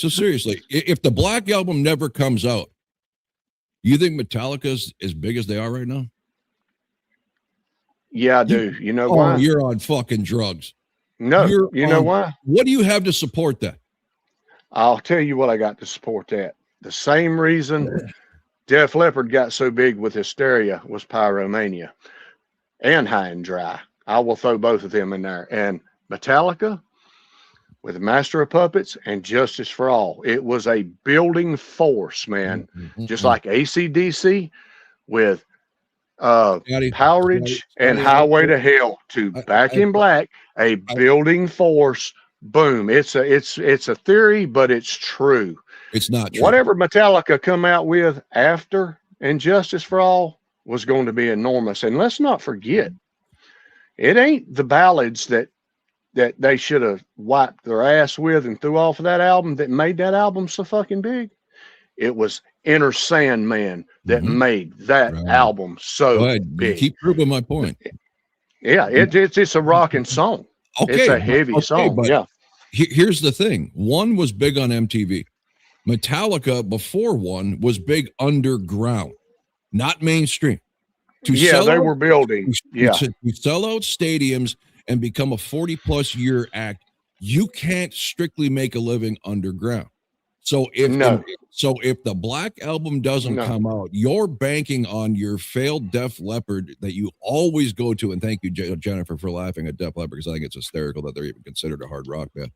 if the Black Album never comes out, you think Metallica's as big as they are right now? Yeah, I do. You know why? You're on fucking drugs. No, you know why? What do you have to support that? I'll tell you what I got to support that. The same reason Def Leppard got so big with Hysteria was Pyromania and High and Dry. I will throw both of them in there. And Metallica with Master of Puppets and Justice for All. It was a building force, man. Just like AC/DC with Powerage and Highway to Hell to Back in Black, a building force. Boom. It's a theory, but it's true. It's not true. Whatever Metallica come out with after Injustice for All was going to be enormous. And let's not forget, it ain't the ballads that they should have wiped their ass with and threw off of that album that made that album so fucking big. It was Enter Sandman that made that album so big. Keep proving my point. Yeah, it's a rocking song. Okay, it's a heavy song. But yeah. Here's the thing. One was big on MTV. Metallica before One was big underground, not mainstream. They were building. To sell out stadiums and become a 40-plus year act, you can't strictly make a living underground. So if No. if the Black Album doesn't No. come out, you're banking on your failed Def Leppard that you always go to. And thank you, Jennifer, for laughing at Def Leppard, because I think it's hysterical that they're even considered a hard rock band.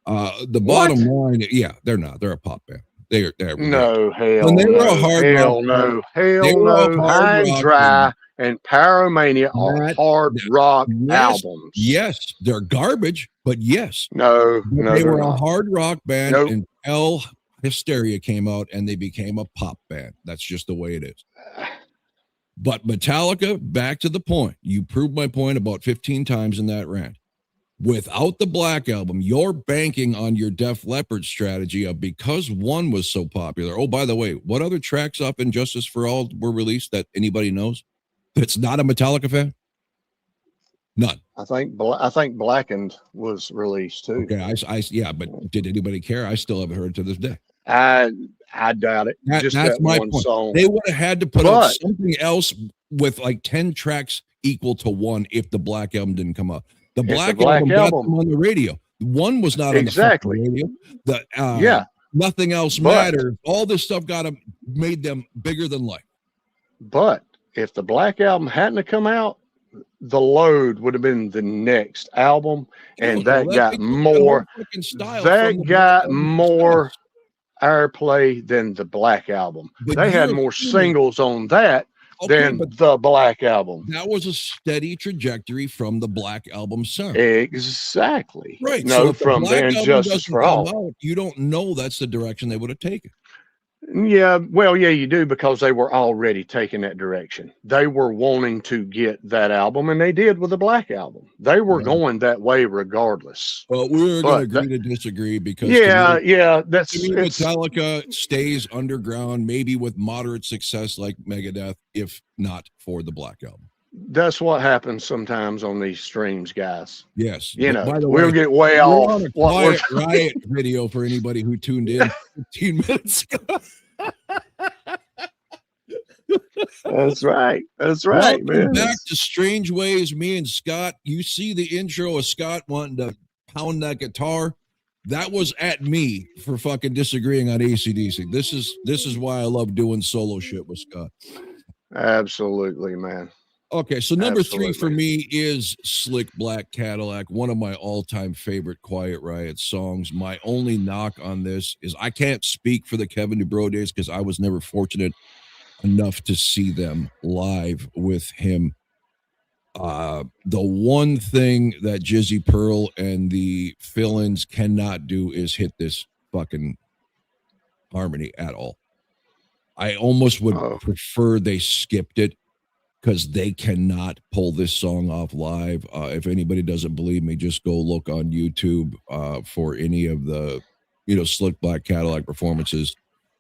The bottom line, yeah, they're not. They're a pop band. They're No, hell when they were no, a hard hell rock no, band, hell they were a no. hard High and rock Dry band. and Pyromania are hard rock Yes, albums. yes, they're garbage, but yes. No, But no, they they're were a not. hard rock band Nope. until Hysteria came out and they became a pop band. That's just the way it is. But Metallica, back to the point. You proved my point about 15 times in that rant. Without the Black Album, you're banking on your Def Leppard strategy of, because one was so popular. Oh, by the way, what other tracks off Injustice for All were released that anybody knows that's not a Metallica fan? None. I think Blackened was released too. Okay, yeah, but did anybody care? I still haven't heard it to this day. I doubt it. Just that's that my one point. Song. They would have had to put out something else with like 10 tracks equal to one if the Black Album didn't come out. The Black Album got them on the radio. One was not on the radio. Nothing else mattered. All this stuff made them bigger than life. But if the Black Album hadn't come out, The Load would have been the next album, and that got more airplay than the Black Album. But they had more singles on that than the Black Album. That was a steady trajectory from the Black Album sound. Exactly. Right. No, so from the Injustice for All. Out, you don't know that's the direction they would have taken. Yeah, well, yeah, you do, because they were already taking that direction. They were wanting to get that album, and they did with the Black Album. They were going that way regardless. Well, we're going to agree to disagree, because that's Metallica stays underground, maybe with moderate success like Megadeth, if not for the Black Album. That's what happens sometimes on these streams, guys. Yes. You know, we'll get way off. On a Quiet Riot video for anybody who tuned in 15 minutes ago. That's right. That's right, man. Back to Strange Ways, me and Scott. You see the intro of Scott wanting to pound that guitar. That was at me for fucking disagreeing on AC/DC. This is why I love doing solo shit with Scott. Absolutely, man. Okay, so number 3 for me is Slick Black Cadillac, one of my all-time favorite Quiet Riot songs. My only knock on this is I can't speak for the Kevin DuBrow days, because I was never fortunate enough to see them live with him. The one thing that Jizzy Pearl and the fill-ins cannot do is hit this fucking harmony at all. I almost would prefer they skipped it, because they cannot pull this song off live. If anybody doesn't believe me, just go look on YouTube for any of the, Slick Black Cadillac performances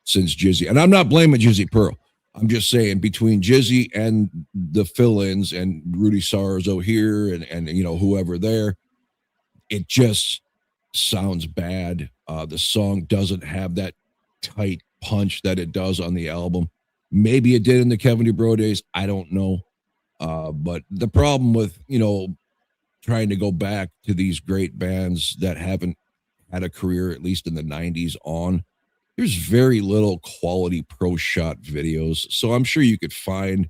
since Jizzy. And I'm not blaming Jizzy Pearl. I'm just saying, between Jizzy and the fill-ins and Rudy Sarzo here and whoever there, it just sounds bad. The song doesn't have that tight punch that it does on the album. Maybe it did in the Kevin DuBrow days. I don't know. But the problem with, trying to go back to these great bands that haven't had a career, at least in the 90s on, there's very little quality pro shot videos. So I'm sure you could find,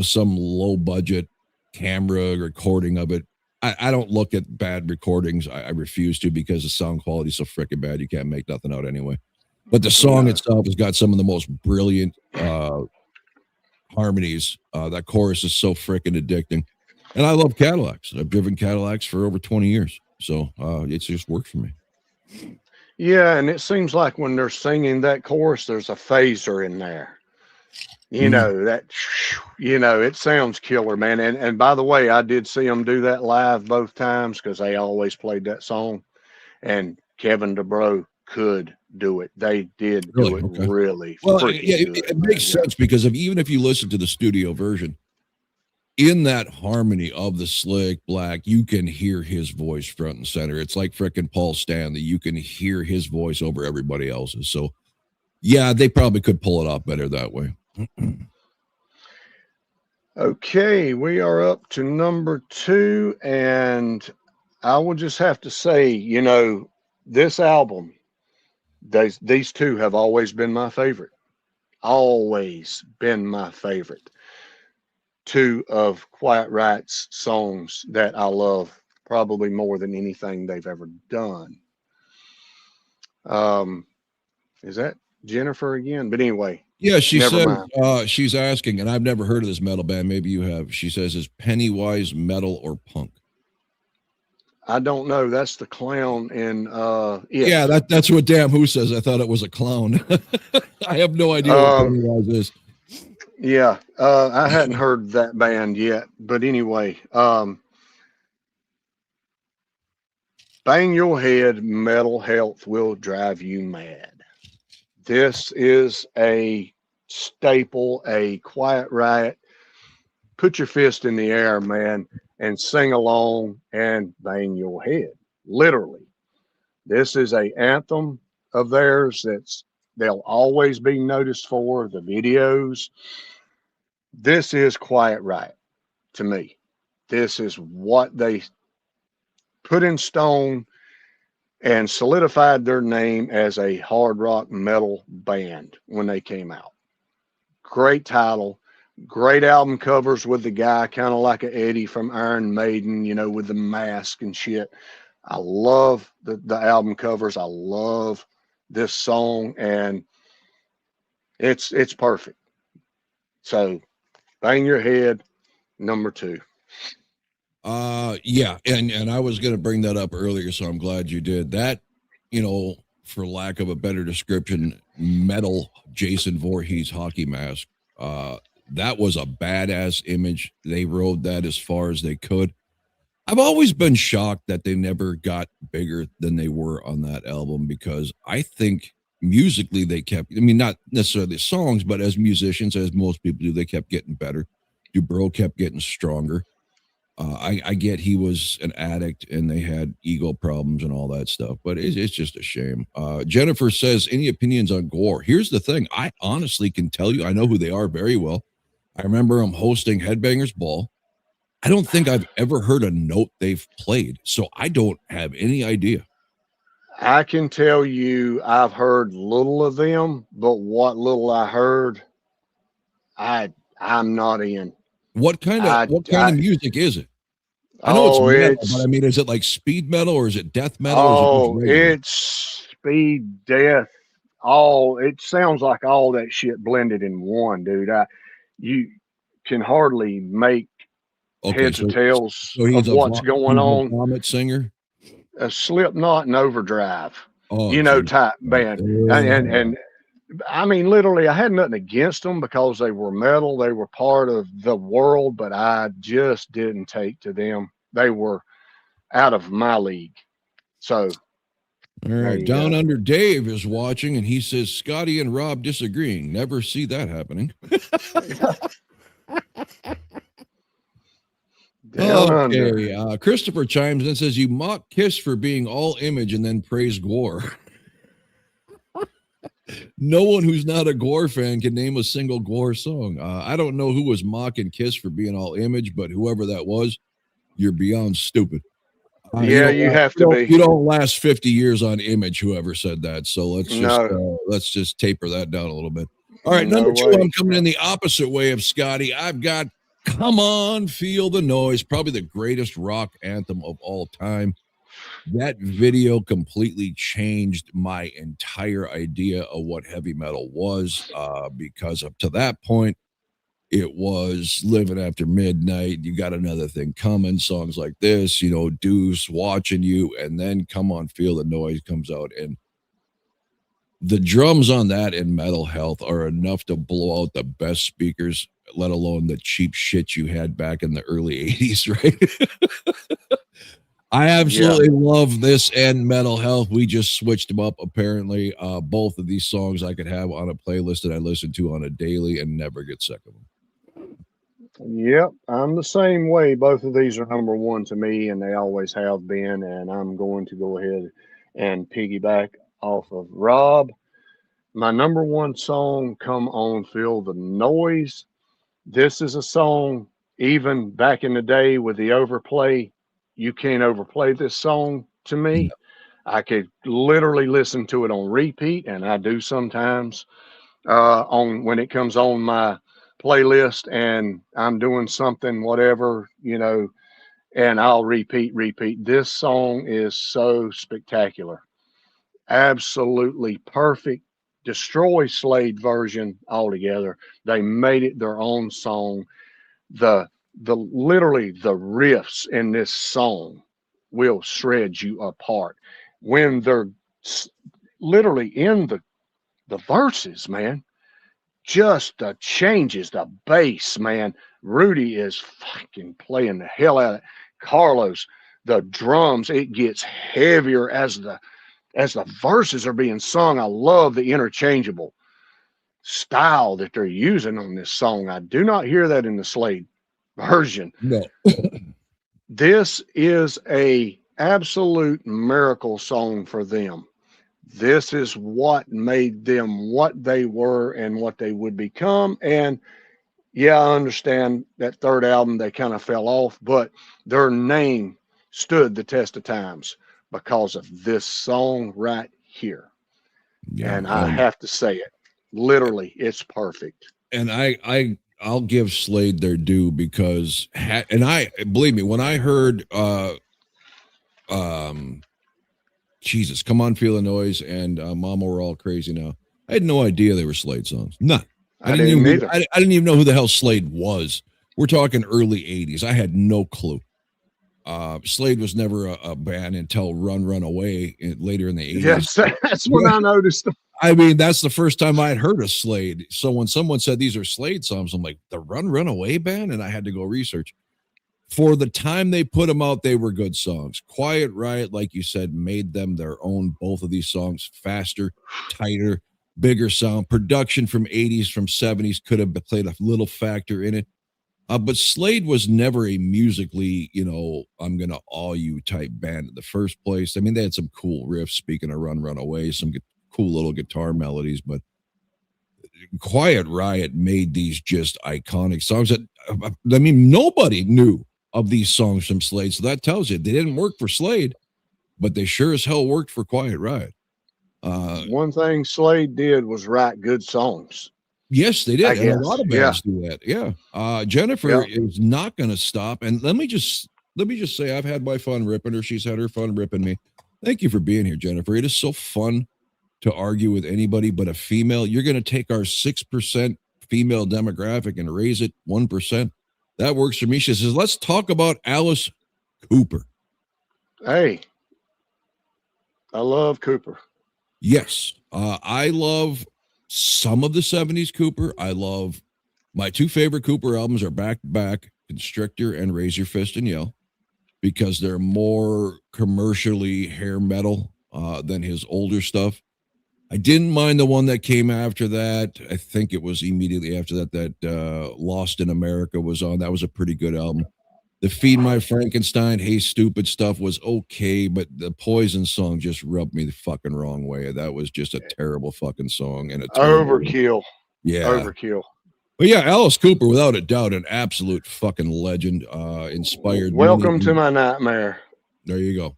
some low budget camera recording of it. I don't look at bad recordings. I refuse to, because the sound quality is so freaking bad. You can't make nothing out anyway. But the song itself has got some of the most brilliant harmonies. That chorus is so freaking addicting. And I love Cadillacs. I've driven Cadillacs for over 20 years. So it's just worked for me. Yeah, and it seems like when they're singing that chorus, there's a phaser in there. It sounds killer, man. And by the way, I did see them do that live both times, because they always played that song. And Kevin DuBrow could do it. They did do it really. Well, it makes sense, because even if you listen to the studio version, in that harmony of the Slick Black, you can hear his voice front and center. It's like frickin' Paul Stanley. You can hear his voice over everybody else's. So, yeah, they probably could pull it off better that way. Okay, we are up to number 2, and I will just have to say, this album, these two have always been my favorite. Always been my favorite. Two of Quiet Riot's songs that I love probably more than anything they've ever done. Um, is that Jennifer again? But anyway, Yeah, she never says mind. she's asking, and I've never heard of this metal band. Maybe you have. She says, "Is Pennywise metal or punk?" I don't know. That's the clown in Yeah, It. that's what Damn Who says. I thought it was a clown. I have no idea what Um, Pennywise is. yeah, I hadn't heard that band yet. But anyway, bang your head, mental health will drive you mad. This is a staple, a Quiet Riot. Put your fist in the air, man, and sing along and bang your head. Literally. This is a anthem of theirs that's they'll always be noticed for the videos. This is Quiet Riot to me. This is what they put in stone and solidified their name as a hard rock metal band when they came out. Great title, great album covers with the guy kind of like a Eddie from Iron Maiden, you know, with the mask and shit. I love the album covers. I love this song, and it's perfect. So, bang your head, number two. Yeah, and I was gonna bring that up earlier, so I'm glad you did. That, for lack of a better description, metal Jason Voorhees hockey mask. That was a badass image. They rode that as far as they could. I've always been shocked that they never got bigger than they were on that album, because I think musically they kept, I mean, not necessarily the songs, but as musicians, as most people do, they kept getting better. Dubrow kept getting stronger. I get he was an addict and they had ego problems and all that stuff, but it's just a shame. Jennifer says, any opinions on Gore? Here's the thing. I honestly can tell you, I know who they are very well. I remember them hosting Headbangers Ball. I don't think I've ever heard a note they've played, so I don't have any idea. I can tell you I've heard little of them, but what little I heard, I'm not in. What kind of music is it? I know it's Oh, metal, but I it's mean, is it like speed metal or is it death metal or is it just regular? it's speed, death. All it sounds like all that shit blended in one, dude. You can hardly make Okay, heads or so tails he's of a what's going he's a on. vomit singer. A Slipknot and Overdrive, Oh, you know, geez. type band, and I mean, literally, I had nothing against them because they were metal, they were part of the world, but I just didn't take to them. They were out of my league. So, All right, Down Under Dave is watching, and he says Scotty and Rob disagreeing. Never see that happening. Okay, Christopher chimes in and says, you mock Kiss for being all image and then praise Gore. No one who's not a Gore fan can name a single Gore song. I don't know who was mocking Kiss for being all image, but whoever that was, you're beyond stupid. Yeah, you have to be. You don't last 50 years on image, whoever said that. So let's just taper that down a little bit. All right, number two, I'm coming in the opposite way of Scotty. I've got Come On, Feel the Noise, probably the greatest rock anthem of all time. That video completely changed my entire idea of what heavy metal was, because up to that point, it was Living After Midnight, You Got Another Thing Coming, songs like this, Deuce, Watching You, and then Come On, Feel the Noise comes out. And the drums on that in Metal Health are enough to blow out the best speakers, let alone the cheap shit you had back in the early 80s, right? I absolutely love this and Metal Health. We just switched them up, apparently. Both of these songs I could have on a playlist that I listen to on a daily and never get sick of them. Yep, I'm the same way. Both of these are number one to me, and they always have been. And I'm going to go ahead and piggyback off of Rob. My number one song, Come On, Feel the Noise. This is a song, even back in the day with the overplay, you can't overplay this song to me. I could literally listen to it on repeat, and I do sometimes on when it comes on my playlist and I'm doing something, whatever, and I'll repeat. This song is so spectacular. Absolutely perfect. Destroy Slade version altogether. They made it their own song. The literally the riffs in this song will shred you apart when they're literally in the verses, man. Just the changes, the bass, man. Rudy is fucking playing the hell out of it. Carlos, the drums, it gets heavier as the verses are being sung. I love the interchangeable style that they're using on this song. I do not hear that in the Slade version. No. This is a absolute miracle song for them. This is what made them what they were and what they would become. And yeah, I understand that third album they kind of fell off, but their name stood the test of times because of this song right here. Yeah, And I have to say it. Literally, it's perfect. and I'll give Slade their due because and I believe me, when I heard Jesus, Come On Feel the Noise and Mama We're All Crazy Now, I had no idea they were Slade songs. None. I didn't either. I didn't even know who the hell Slade was. We're talking early 80s. I had no clue. Slade was never a band until Run Away later in the 80s. Yes, that's when I noticed them. I mean, that's the first time I had heard of Slade. So when someone said these are Slade songs, I'm like, the Run Away band? And I had to go research. For the time they put them out, they were good songs. Quiet Riot, like you said, made them their own. Both of these songs faster, tighter, bigger sound. Production from 80s, from 70s could have played a little factor in it. But Slade was never a musically, I'm going to awe you type band in the first place. I mean, they had some cool riffs, speaking of Run Away, some cool little guitar melodies, but Quiet Riot made these just iconic songs that, I mean, nobody knew of these songs from Slade. So that tells you they didn't work for Slade, but they sure as hell worked for Quiet Riot. One thing Slade did was write good songs. Yes, they did. And a lot of bands do that. Yeah. Jennifer is not going to stop. And let me just say, I've had my fun ripping her. She's had her fun ripping me. Thank you for being here, Jennifer. It is so fun to argue with anybody but a female. You're going to take our 6% female demographic and raise it 1%. That works for me. She says, let's talk about Alice Cooper. Hey, I love Cooper. Yes. I love some of the 70s Cooper. I love my two favorite Cooper albums are back to back, Constrictor and Raise Your Fist and Yell, because they're more commercially hair metal than his older stuff. I didn't mind the one that came after that. I think it was immediately after that Lost in America was on. That was a pretty good album. The Feed My Frankenstein, Hey Stupid stuff was okay, but the Poison song just rubbed me the fucking wrong way. That was just a terrible fucking song. And overkill. Yeah. Overkill. But yeah, Alice Cooper, without a doubt, an absolute fucking legend. Inspired. Welcome to my nightmare. There you go.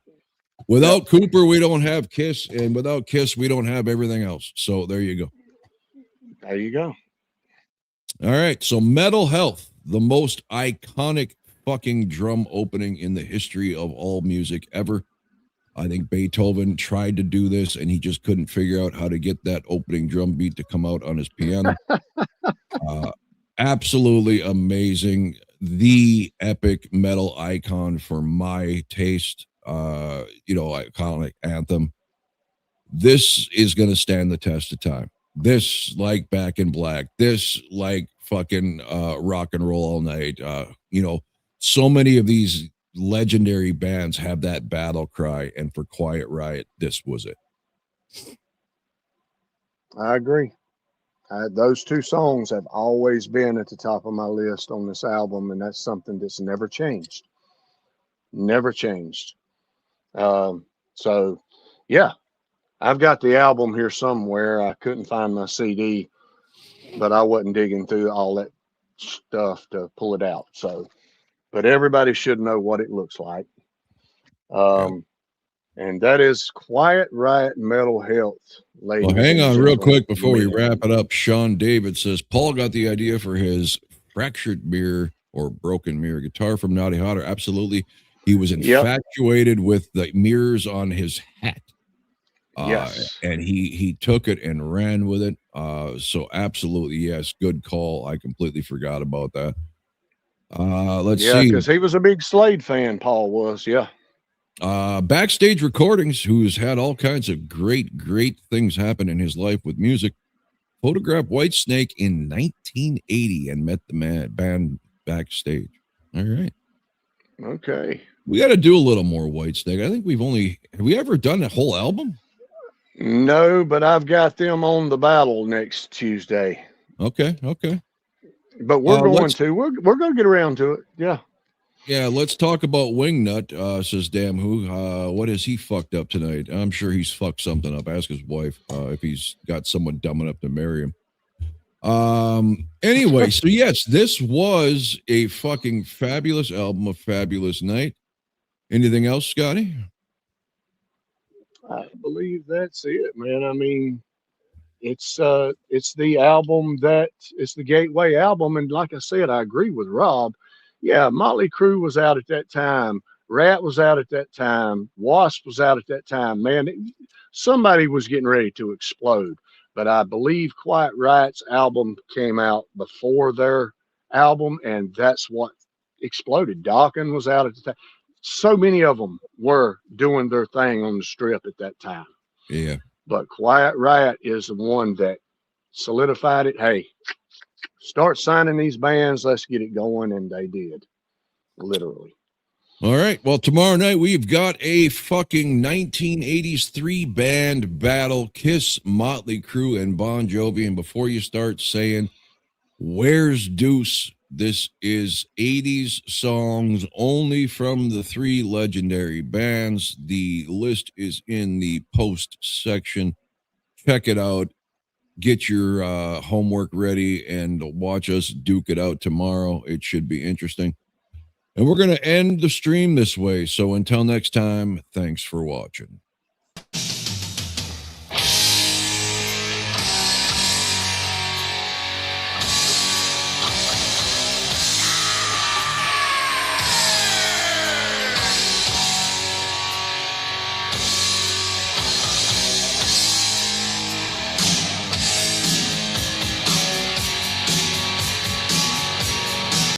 Without Cooper, we don't have Kiss, and without Kiss, we don't have everything else. So there you go. There you go. All right. So Metal Health, the most iconic fucking drum opening in the history of all music ever. I think Beethoven tried to do this, and he just couldn't figure out how to get that opening drum beat to come out on his piano. Absolutely amazing. The epic metal icon for my taste. Iconic anthem. This is going to stand the test of time. This, like Back in Black. This, like fucking Rock and Roll All Night. So many of these legendary bands have that battle cry, and for Quiet Riot, this was it. I agree. Those two songs have always been at the top of my list on this album, and that's something that's never changed. Never changed. So yeah, I've got the album here somewhere. I couldn't find my CD, but I wasn't digging through all that stuff to pull it out. So, but everybody should know what it looks like. And that is Quiet Riot Mental Health, Well, ladies hang and on real quick before we gentlemen. wrap it up. Sean David says Paul got the idea for his fractured mirror or broken mirror guitar from Naughty Hotter. Absolutely. He was Yep. infatuated with the mirrors on his hat. Yes. And he took it and ran with it. So absolutely, yes, good call. I completely forgot about that. Let's Yeah, see. because he was a big Slade fan, Paul was. Yeah. Backstage Recordings, who's had all kinds of great things happen in his life with music, photographed Whitesnake in 1980 and met the band backstage. All right. Okay. We got to do a little more Whitesnake. I think have we ever done a whole album? No, but I've got them on the battle next Tuesday. Okay. But we're going to. We're going to get around to it. Yeah. Yeah, let's talk about Wingnut, says Damn Who. What has he fucked up tonight? I'm sure he's fucked something up. Ask his wife if he's got someone dumb enough to marry him. Anyway, so yes, this was a fucking fabulous album, a fabulous night. Anything else, Scotty? I believe that's it, man. I mean, it's the album it's the gateway album, and like I said, I agree with Rob. Yeah, Motley Crue was out at that time. Rat was out at that time. Wasp was out at that time. Man, somebody was getting ready to explode. But I believe Quiet Riot's album came out before their album, and that's what exploded. Dawkins was out at the time. So many of them were doing their thing on the strip at that time. Yeah. But Quiet Riot is the one that solidified it. Hey, start signing these bands. Let's get it going. And they did, literally. All right. Well, tomorrow night we've got a fucking 1980s 3-band battle: Kiss, Motley Crue, and Bon Jovi. And before you start saying, "Where's Deuce?" This is 80s songs only from the 3 legendary bands. The list is in the post section. Check it out. Get your homework ready and watch us duke it out tomorrow. It should be interesting. And we're going to end the stream this way. So until next time, thanks for watching.